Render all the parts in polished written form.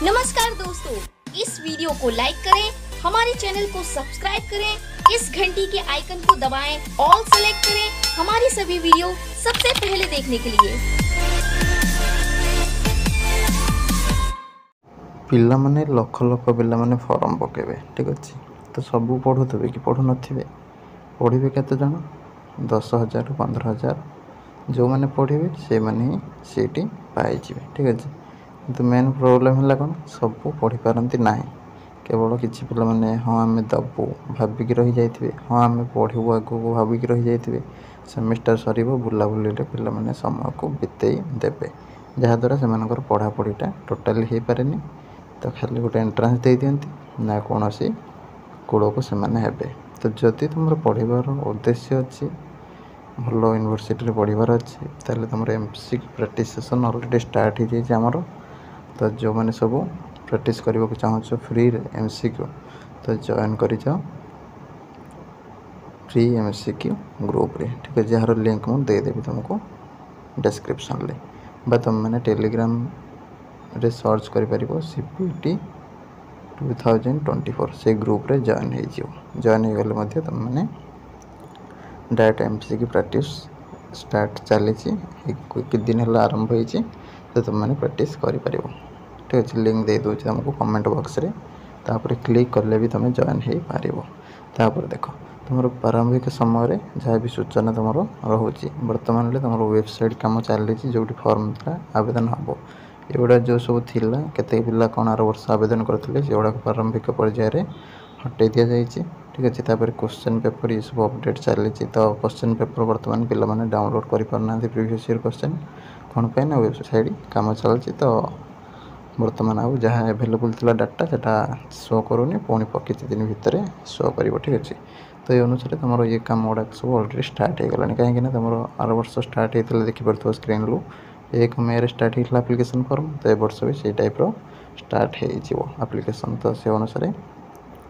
नमस्कार दोस्तों, इस वीडियो को लाइक करें, हमारे चैनल को सब्सक्राइब करें, इस घंटी के आइकन को दबाएं, ऑल सेलेक्ट करें हमारी सभी वीडियो सबसे पहले देखने के लिए। पिला माने लक्ष लक्ष पिला माने फॉर्म पकेबे, ठीक अच्छे। तो सबू पढ़ुवे कि पढ़ु नथिबे, पढ़े केते जन 10,000 15,000 जो मैंने पढ़े से मैंने सीट पाइबे, ठीक अच्छे। किंतु मेन प्रोब्लेम है कौन, सबू पढ़ी पारती ना, केवल किसी पिला माने हाँ आम दबू भाविकी रही जाइए, हाँ आम पढ़ू आगू भाविकी रही जाइए, सेमिस्टर सर बुलाबुली पिला माने समय को बितेई देवे, जहाद्वारा से पढ़ापढ़ीटा टोटाली हो पारे। तो खाली गोटे एंट्रांस दे दियंती ना कौन सी कूल को से। तो जदि तुम पढ़ार उद्देश्य अच्छी भल यूनिवर्सिटी पढ़ार अच्छे, ताले तुम MCQ practice session already start हो जाए आमर। तो जो मैंने सब प्रैक्टिस करने को चाहो फ्री एमसीक्यू, तो जॉइन कर जाओ फ्री एमसीक्यू ग्रुप रे, ठीक है, जार लिंक मुझे देदेवी तुमको डिस्क्रिप्शन ले, बा तुम मैंने टेलीग्राम रे सर्च कर सीपीटी 2024 से ग्रुप रे जॉइन हो गले तुम मैंने डायरेक्ट एमसीक्यू प्रैक्टिस स्टार्ट चली कि दिन है आरंभ होती, तो तुम मैंने प्रैक्टिस कर, ठीक अच्छे। लिंक दे दूँ तुमको कमेंट बॉक्स रे, तापर क्लिक कले भी तुम जॉइन हो पार। देख तुम प्रारंभिक समय जहाँ भी सूचना तुम रोचे, बर्तमान तुम वेबसाइट कम चली जो फॉर्म था आवेदन हम एगुड़ा जो सब थिला केते पिला कौन आर वर्ष आवेदन करते से गुड़ा प्रारंभिक पर्यायर हटै दि जाए, ठीक अच्छे। तापर क्वेश्चन पेपर ये सब अपडेट चली, तो क्वेश्चन पेपर बर्तमान पिला माने डाउनलोड कर पारना प्रीवियस ईयर क्वेश्चन कौन पे ना वेबसाइट कम चलती। तो बर्तमान आउ जहाँ एभेलेबल थी डाटा से शो करूनी, पुणी किसी दिन भितर शो कर, ठीक अच्छे। तो ये अनुसार तुम ये कम गुड़ा सब अलरेडी स्टार्ट हो गलानी, कहीं तुम आर वर्ष स्टार्ट होता देखिपे स्क्रीन रू 1 मे स्टार्ट होता एप्लिकेशन फॉर्म, तो ये वर्ष भी से टाइप स्टार्ट हो एप्लिकेशन। तो से अनुसार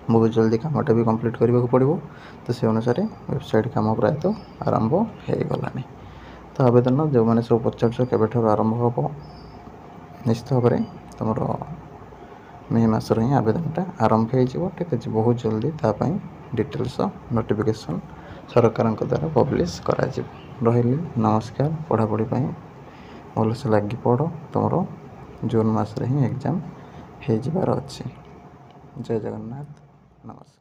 बहुत जल्दी कमटा भी कंप्लीट करने को पड़ो, तो से अनुसार वेबसाइट कम प्रायतः आरंभ हो गलानी। तो आवेदन जो मैंने सब पचार के आरंभ हम, निश्चित भाव में तुम मे मसर ही आवेदनटा आरंभ हो, ठीक अच्छे। बहुत जल्दी तापाई डिटेल्स नोटिफिकेशन सरकार द्वारा पब्लिश करा रही। नमस्कार, पढ़ापढ़ी भल से लगी पढ़, तुम जून मस ही एग्जाम हो जबार अच्छी। जय जगन्नाथ, नमस्कार।